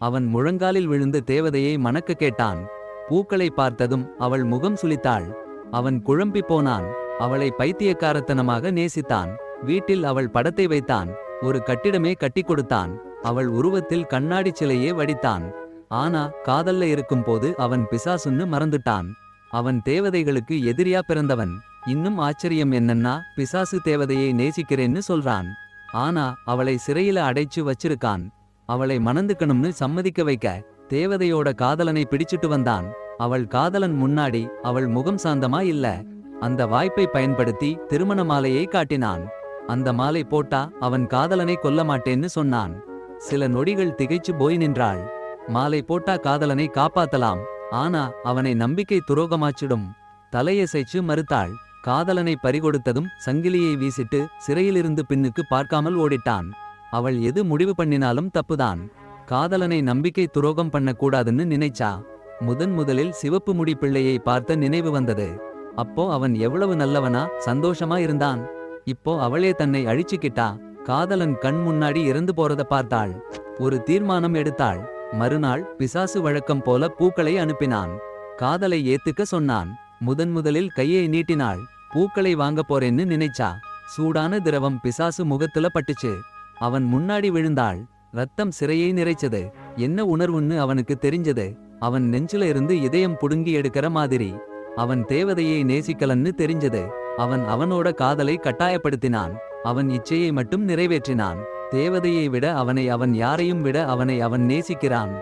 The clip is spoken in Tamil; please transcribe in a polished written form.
அவன் முழங்காலில் விழுந்து தேவதையை மணக்க கேட்டான். பூக்களை பார்த்ததும் அவள் முகம் சுளித்தாள். அவன் குழம்பிப் போனான். அவளை பைத்தியக்காரத்தனமாக நேசித்தான். வீட்டில் அவள் படத்தை வைத்தான். ஒரு கட்டிடமே கட்டிக் கொடுத்தான். அவள் உருவத்தில் கண்ணாடிச் சிலையே வடித்தான். ஆனா காதல்ல இருக்கும்போது அவன் பிசாசுன்னு மறந்துட்டான். அவன் தேவதைகளுக்கு எதிரியா பிறந்தவன். இன்னும் ஆச்சரியம் என்னன்னா, பிசாசு தேவதையை நேசிக்கிறேன்னு சொல்றான். ஆனா அவளை சிறையில அடைச்சு வச்சிருக்கான். அவளை மணந்துக்கணும்னு சம்மதிக்க வைக்க தேவதையோட காதலனை பிடிச்சிட்டு வந்தான். அவள் காதலன் முன்னாடி அவள் முகம் சாந்தமா இல்ல. அந்த வாய்ப்பை பயன்படுத்தி திருமண மாலையை காட்டினான். அந்த மாலை போட்டா அவன் காதலனை கொல்ல மாட்டேன்னு சொன்னான். சில நொடிகள் திகைச்சு போய் நின்றாள். மாலை போட்டா காதலனை காப்பாத்தலாம், ஆனா அவனை நம்பிக்கை துரோகமாச்சிடும். தலையசைச்சு மறுத்தாள். காதலனை பறிகொடுத்ததும் சங்கிலியை வீசிட்டு சிறையிலிருந்து பின்னுக்கு பார்க்காமல் ஓடிட்டான். அவள் எது முடிவு பண்ணினாலும் தப்புதான். காதலனை நம்பிக்கை துரோகம் பண்ணக்கூடாதுன்னு நினைச்சா. முதலில் சிவப்பு முடி பிள்ளையை பார்த்த நினைவு வந்தது. அப்போ அவன் எவ்வளவு நல்லவனா சந்தோஷமா இருந்தான். இப்போ அவளே தன்னை அழிச்சுக்கிட்டா. காதலன் கண் முன்னாடி இறந்து போறத பார்த்தாள். ஒரு தீர்மானம் எடுத்தாள். மறுநாள் பிசாசு வழக்கம் போல பூக்களை அனுப்பினான். காதலை ஏத்துக்க சொன்னான். முதலில் கையை நீட்டினாள். பூக்களை வாங்க போறேன்னு நினைச்சா. சூடான திரவம் பிசாசு முகத்துல பட்டுச்சு. அவன் முன்னாடி விழுந்தாள். ரத்தம் சிறையை நிறைச்சது. என்ன உணர்வுன்னு அவனுக்கு தெரிஞ்சது. அவன் நெஞ்சுல இருந்து இதயம் புடுங்கி எடுக்கிற மாதிரி. அவன் தேவதையை நேசிக்கலன்னு தெரிஞ்சது. அவன் அவனோட காதலை கட்டாயப்படுத்தினான். அவன் இச்சையை மட்டும் நிறைவேற்றினான். தேவதையை விட அவனை அவன் யாரையும் விட அவனை அவன் நேசிக்கிறான்.